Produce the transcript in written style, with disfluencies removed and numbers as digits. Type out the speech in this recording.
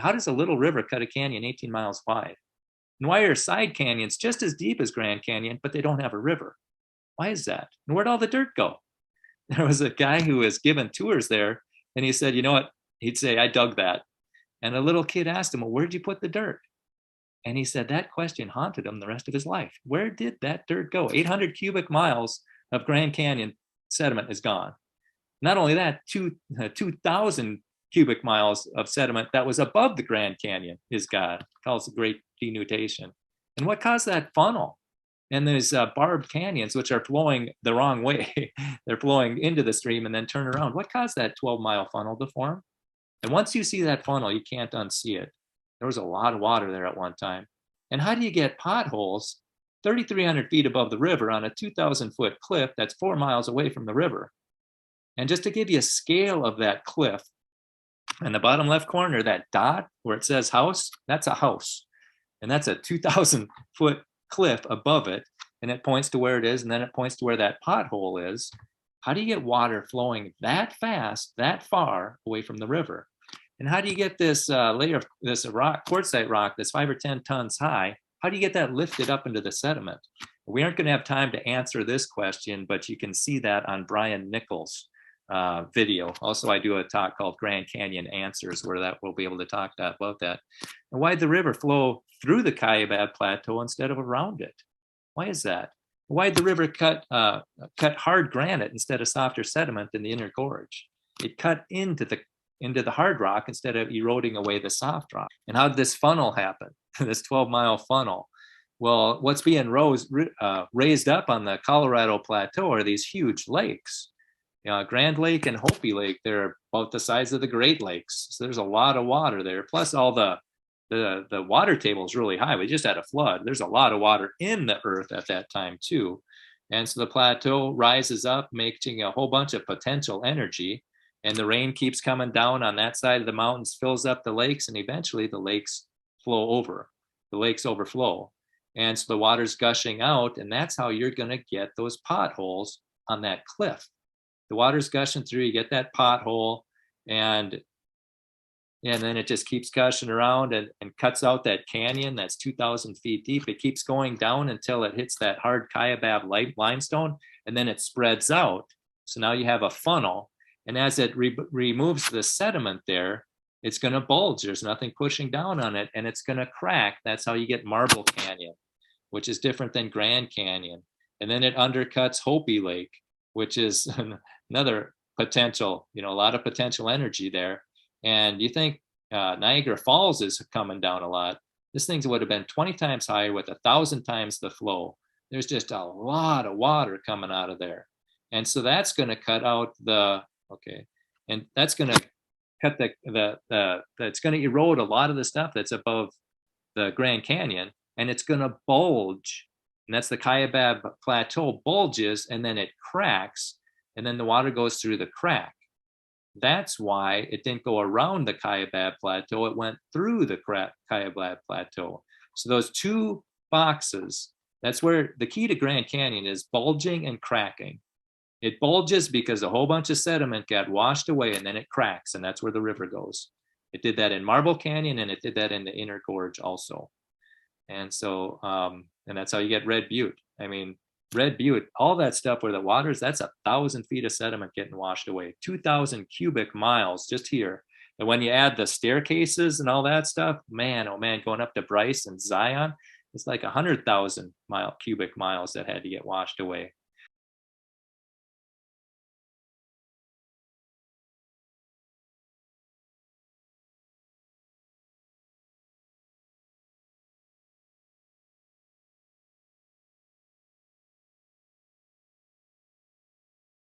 How does a little river cut a canyon 18 miles wide? And why are side canyons just as deep as Grand Canyon, but they don't have a river? Why is that? And where'd all the dirt go? There was a guy who was given tours there, and he said, you know what? He'd say, I dug that. And a little kid asked him, well, where'd you put the dirt? And he said that question haunted him the rest of his life. Where did that dirt go? 800 cubic miles of Grand Canyon sediment is gone. Not only that, 2,000 cubic miles of sediment that was above the Grand Canyon is gone. Calls the great denudation. And what caused that funnel? And there's barbed canyons, which are flowing the wrong way. They're flowing into the stream and then turn around. What caused that 12-mile funnel to form? And once you see that funnel, you can't unsee it. There was a lot of water there at one time. And how do you get potholes 3,300 feet above the river on a 2,000-foot cliff that's 4 miles away from the river? And just to give you a scale of that cliff, in the bottom left corner, that dot where it says house, that's a house. And that's a 2,000-foot cliff above it. And it points to where it is, and then it points to where that pothole is. How do you get water flowing that fast, that far away from the river? And how do you get this layer of this rock, quartzite rock that's 5 or 10 tons high? How do you get that lifted up into the sediment? We aren't going to have time to answer this question, but you can see that on Brian Nichols' video. Also, I do a talk called Grand Canyon Answers, where that we'll be able to talk about that. And why did the river flow through the Kiabab Plateau instead of around it? Why is that? Why did the river cut hard granite instead of softer sediment in the inner gorge? It cut into the hard rock instead of eroding away the soft rock. And how did this funnel happen? This 12-mile funnel? Well, what's being raised up on the Colorado Plateau are these huge lakes. Grand Lake and Hopi Lake, they're about the size of the Great Lakes. So there's a lot of water there. Plus all the water table is really high. We just had a flood. There's a lot of water in the earth at that time too. And so the plateau rises up, making a whole bunch of potential energy. And the rain keeps coming down on that side of the mountains, fills up the lakes, and eventually the lakes flow over. The lakes overflow. And so the water's gushing out, and that's how you're going to get those potholes on that cliff. The water's gushing through, you get that pothole, and then it just keeps gushing around and cuts out that canyon that's 2,000 feet deep. It keeps going down until it hits that hard Kiabab limestone, and then it spreads out. So now you have a funnel, and as it removes the sediment there, it's going to bulge. There's nothing pushing down on it, and it's going to crack. That's how you get Marble Canyon, which is different than Grand Canyon. And then it undercuts Hopi Lake, which is another potential, a lot of potential energy there. And you think Niagara Falls is coming down a lot. This thing would have been 20 times higher with 1,000 times the flow. There's just a lot of water coming out of there. And so that's going to cut out and that's going to cut it's going to erode a lot of the stuff that's above the Grand Canyon, and it's going to bulge. And that's the Kiabab Plateau bulges, and then it cracks, and then the water goes through the crack. That's why it didn't go around the Kiabab Plateau. It went through the Kiabab Plateau. So those two boxes, that's where the key to Grand Canyon is bulging and cracking. It bulges because a whole bunch of sediment got washed away, and then it cracks, and that's where the river goes. It did that in Marble Canyon, and it did that in the inner gorge also. And so, and that's how you get Red Butte. I mean, Red Butte, all that stuff where the water is, that's 1,000 feet of sediment getting washed away, 2,000 cubic miles just here. And when you add the staircases and all that stuff, man, oh man, going up to Bryce and Zion, it's like 100,000 cubic miles that had to get washed away.